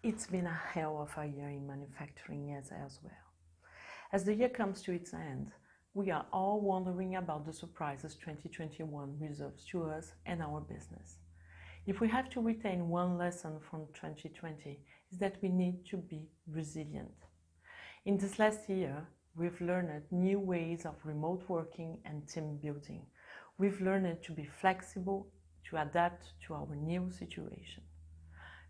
It's been a hell of a year in manufacturing as well. As the year comes to its end, we are all wondering about the surprises 2021 reserves to us and our business. If we have to retain one lesson from 2020, is that we need to be resilient. In this last year, we've learned new ways of remote working and team building. We've learned to be flexible, to adapt to our new situation.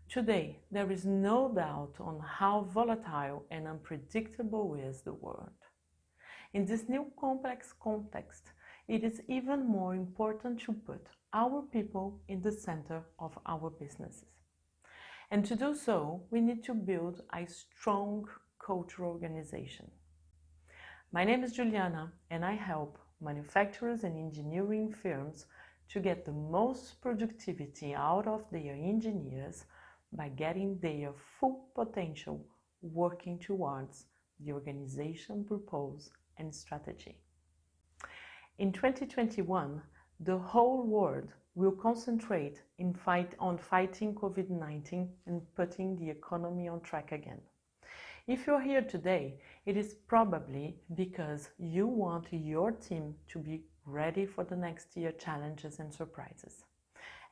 Today, there is no doubt on how volatile and unpredictable is the world. In this new complex context, it is even more important to put our people in the center of our businesses. And to do so, we need to build a strong cultural organization. My name is Juliana, and I help manufacturers and engineering firms to get the most productivity out of their engineers by getting their full potential working towards the organization purpose and strategy. In 2021, the whole world will concentrate on fighting COVID-19 and putting the economy on track again. If you're here today, it is probably because you want your team to be ready for the next year challenges and surprises.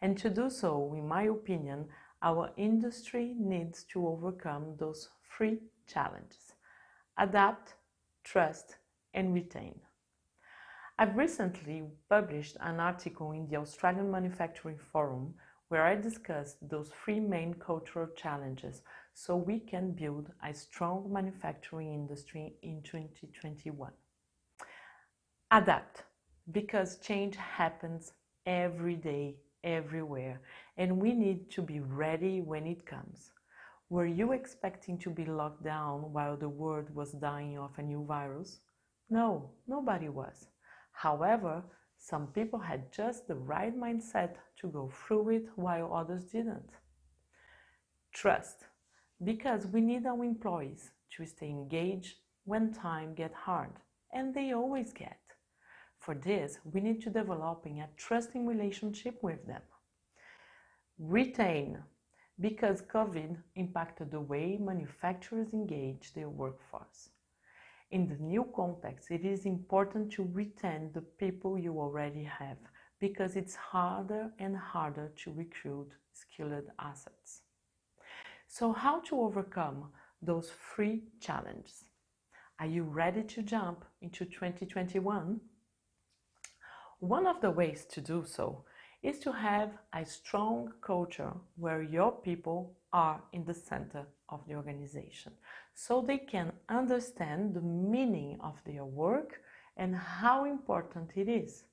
And to do so, in my opinion, our industry needs to overcome those three challenges: adapt, trust, and retain. I've recently published an article in the Australian Manufacturing Forum where I discussed those three main cultural challenges so we can build a strong manufacturing industry in 2021. Adapt, because change happens every day, everywhere, and we need to be ready when it comes. Were you expecting to be locked down while the world was dying of a new virus? No, nobody was. However, some people had just the right mindset to go through it while others didn't. Trust, because we need our employees to stay engaged when times get hard, and they always get. For this, we need to develop a trusting relationship with them. Retain, because COVID impacted the way manufacturers engage their workforce. In the new context, it is important to retain the people you already have because it's harder and harder to recruit skilled assets. So how to overcome those three challenges? Are you ready to jump into 2021? One of the ways to do so is to have a strong culture where your people are in the center of the organization, so they can understand the meaning of their work and how important it is.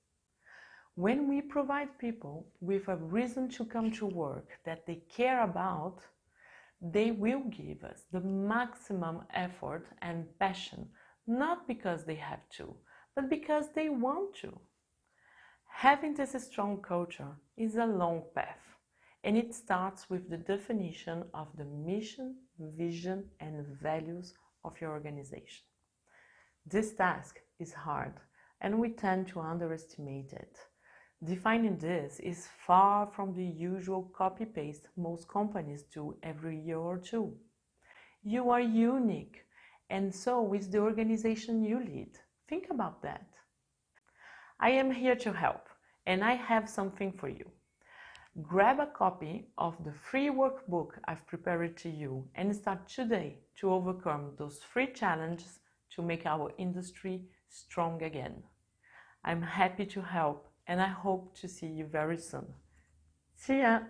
When we provide people with a reason to come to work that they care about, they will give us the maximum effort and passion, not because they have to, but because they want to. Having this strong culture is a long path, and it starts with the definition of the mission, vision, and values of your organization. This task is hard, and we tend to underestimate it. Defining this is far from the usual copy-paste most companies do every year or two. You are unique, and so is the organization you lead. Think about that. I am here to help, and I have something for you. Grab a copy of the free workbook I've prepared to you and start today to overcome those three challenges to make our industry strong again. I'm happy to help, and I hope to see you very soon. See ya!